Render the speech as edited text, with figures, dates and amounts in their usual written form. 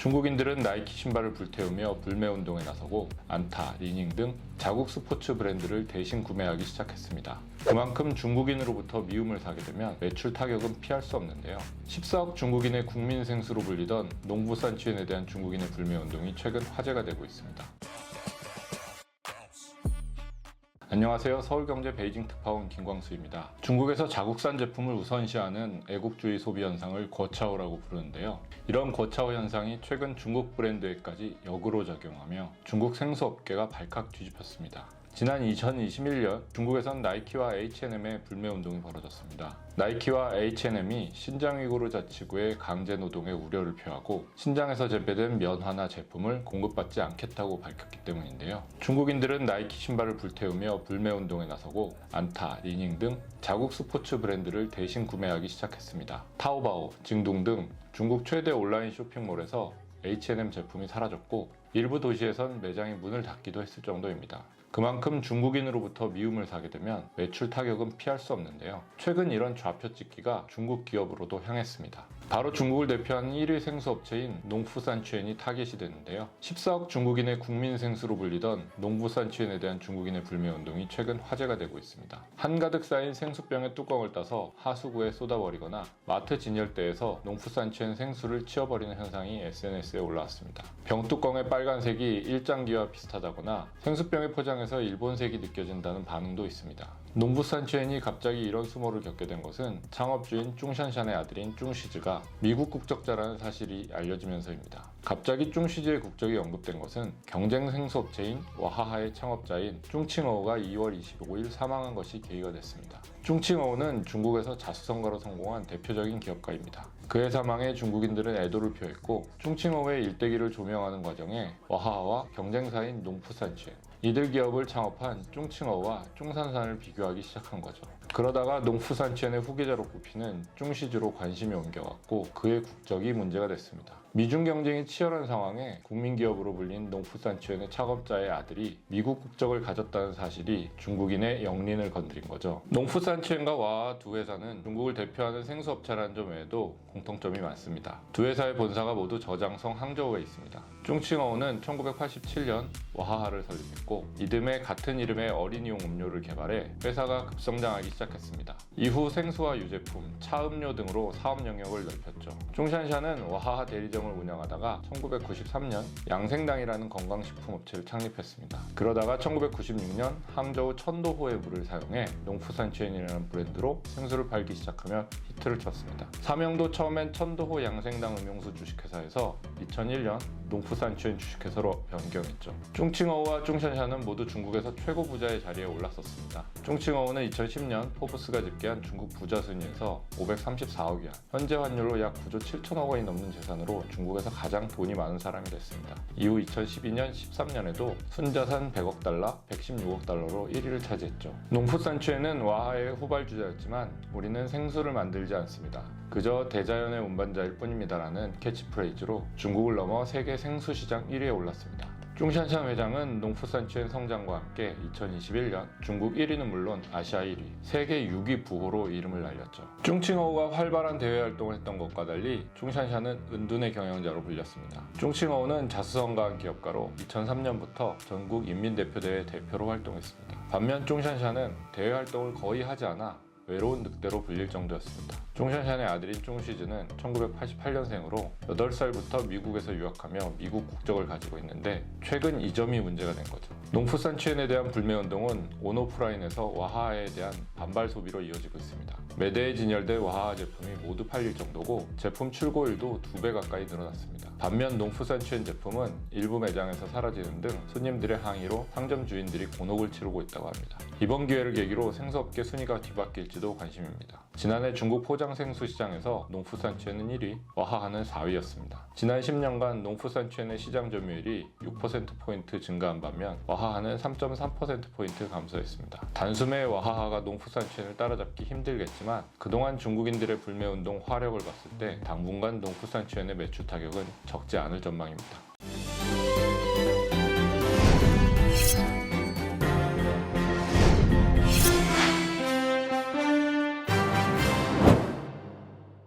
중국인들은 나이키 신발을 불태우며 불매운동에 나서고 안타, 리닝 등 자국 스포츠 브랜드를 대신 구매하기 시작했습니다. 그만큼 중국인으로부터 미움을 사게 되면 매출 타격은 피할 수 없는데요. 14억 중국인의 국민 생수로 불리던 농부산취인에 대한 중국인의 불매운동이 최근 화제가 되고 있습니다. 안녕하세요. 서울경제 베이징 특파원 김광수입니다. 중국에서 자국산 제품을 우선시하는 애국주의 소비 현상을 거차오라고 부르는데요. 이런 거차오 현상이 최근 중국 브랜드에까지 역으로 작용하며 중국 생수업계가 발칵 뒤집혔습니다. 지난 2021년 중국에선 나이키와 H&M의 불매운동이 벌어졌습니다. 나이키와 H&M이 신장 위구르 자치구의 강제노동의 우려를 표하고 신장에서 재배된 면화나 제품을 공급받지 않겠다고 밝혔기 때문인데요. 중국인들은 나이키 신발을 불태우며 불매운동에 나서고 안타, 리닝 등 자국 스포츠 브랜드를 대신 구매하기 시작했습니다. 타오바오, 징둥 등 중국 최대 온라인 쇼핑몰에서 H&M 제품이 사라졌고 일부 도시에선 매장이 문을 닫기도 했을 정도입니다. 그만큼 중국인으로부터 미움을 사게 되면 매출 타격은 피할 수 없는데요. 최근 이런 좌표 찍기가 중국 기업으로도 향했습니다. 바로 중국을 대표하는 1위 생수업체인 농푸산취엔이 타겟이 됐는데요. 14억 중국인의 국민 생수로 불리던 농부산취엔에 대한 중국인의 불매운동이 최근 화제가 되고 있습니다. 한가득 쌓인 생수병의 뚜껑을 따서 하수구에 쏟아버리거나 마트 진열대에서 농푸산취엔 생수를 치워버리는 현상이 SNS에 올라왔습니다. 병뚜껑의 빨간색이 일장기와 비슷하다거나 생수병의 포장에서 일본색이 느껴진다는 반응도 있습니다. 농부산취엔이 갑자기 이런 수모를 겪게 된 것은 창업주인 쭝샨샨의 아들인 쭝시즈가 미국 국적자라는 사실이 알려지면서입니다. 갑자기 쭝시즈의 국적이 언급된 것은 경쟁 생수업체인 와하하의 창업자인 쭝칭어우가 2월 25일 사망한 것이 계기가 됐습니다. 쭝칭어우는 중국에서 자수성가로 성공한 대표적인 기업가입니다. 그의 사망에 중국인들은 애도를 표했고 쭝칭어우의 일대기를 조명하는 과정에 와하하와 경쟁사인 농푸산취엔, 이들 기업을 창업한 쭝칭어우와 쭝산산을 비교하기 시작한 거죠. 그러다가 농푸산취엔의 후계자로 꼽히는 쭝시즈로 관심이 옮겨갔고 그의 국적이 문제가 됐습니다. 미중 경쟁이 치열한 상황에 국민기업으로 불린 농푸산취엔의 창업자의 아들이 미국 국적을 가졌다는 사실이 중국인의 영린을 건드린 거죠. 농푸산취엔과 와하 두 회사는 중국을 대표하는 생수업체라는 점 외에도 공통점이 많습니다. 두 회사의 본사가 모두 저장성 항저우에 있습니다. 쭝칭어우는 1987년 와하하를 설립했고 이듬해 같은 이름의 어린이용 음료를 개발해 회사가 급성장하기 시작했습니다. 이후 생수와 유제품, 차음료 등으로 사업 영역을 넓혔죠. 쭝샨샨은 와하하 대리점을 운영하다가 1993년 양생당이라는 건강식품 업체를 창립했습니다. 그러다가 1996년 항저우 천도호의 물을 사용해 농푸산취엔이라는 브랜드로 생수를 팔기 시작하며 히트를 쳤습니다. 사명도 처음엔 천도호 양생당 음용수 주식회사에서 2001년 농푸산취엔 주식회사로 변경했죠. 쭝칭어우와 쭝샨샨은 모두 중국에서 최고 부자의 자리에 올랐었습니다. 쭝칭어우는 2010년 포브스가 집계한 중국 부자 순위에서 534억 위안, 현재 환율로 약 9조 7천억 원이 넘는 재산으로 중국에서 가장 돈이 많은 사람이 됐습니다. 이후 2012년, 13년에도 순자산 100억 달러, 116억 달러로 1위를 차지했죠. 농푸산취엔은 와하의 후발주자였지만 우리는 생수를 만들지 않습니다. 그저 대자연의 운반자일 뿐입니다라는 캐치프레이즈로 중국을 넘어 세계 생수 시장 1위에 올랐습니다. 쭝샨샨 회장은 농푸산취엔 성장과 함께 2021년 중국 1위는 물론 아시아 1위, 세계 6위 부호로 이름을 날렸죠. 쭝칭어우가 활발한 대외 활동을 했던 것과 달리 쭝샨샨은 은둔의 경영자로 불렸습니다. 쭝칭어우는 자수성가한 기업가로 2003년부터 전국 인민대표대회 대표로 활동했습니다. 반면 쭝샨샨은 대외 활동을 거의 하지 않아 외로운 늑대로 불릴 정도였습니다. 쭝샨샨의 아들인 쭝시즈는 1988년생으로 8살부터 미국에서 유학하며 미국 국적을 가지고 있는데 최근 이 점이 문제가 된 거죠. 농푸산취엔에 대한 불매운동은 온오프라인에서 와하하에 대한 반발 소비로 이어지고 있습니다. 매대에 진열된 와하하 제품이 모두 팔릴 정도고 제품 출고일도 2배 가까이 늘어났습니다. 반면 농푸산취엔 제품은 일부 매장에서 사라지는 등 손님들의 항의로 상점 주인들이 곤혹을 치르고 있다고 합니다. 이번 기회를 계기로 생수업계 순위가 뒤바뀔지도 관심입니다. 지난해 중국 포장 생수 시장에서 농푸산취엔은 1위, 와하하는 4위였습니다. 지난 10년간 농푸산취엔의 시장 점유율이 6%포인트 증가한 반면 와하하는 3.3%포인트 감소했습니다. 단숨에 와하하가 농푸산취엔을 따라잡기 힘들겠지만 그동안 중국인들의 불매운동 화력을 봤을 때 당분간 농푸산취엔의 매출 타격은 적지 않을 전망입니다.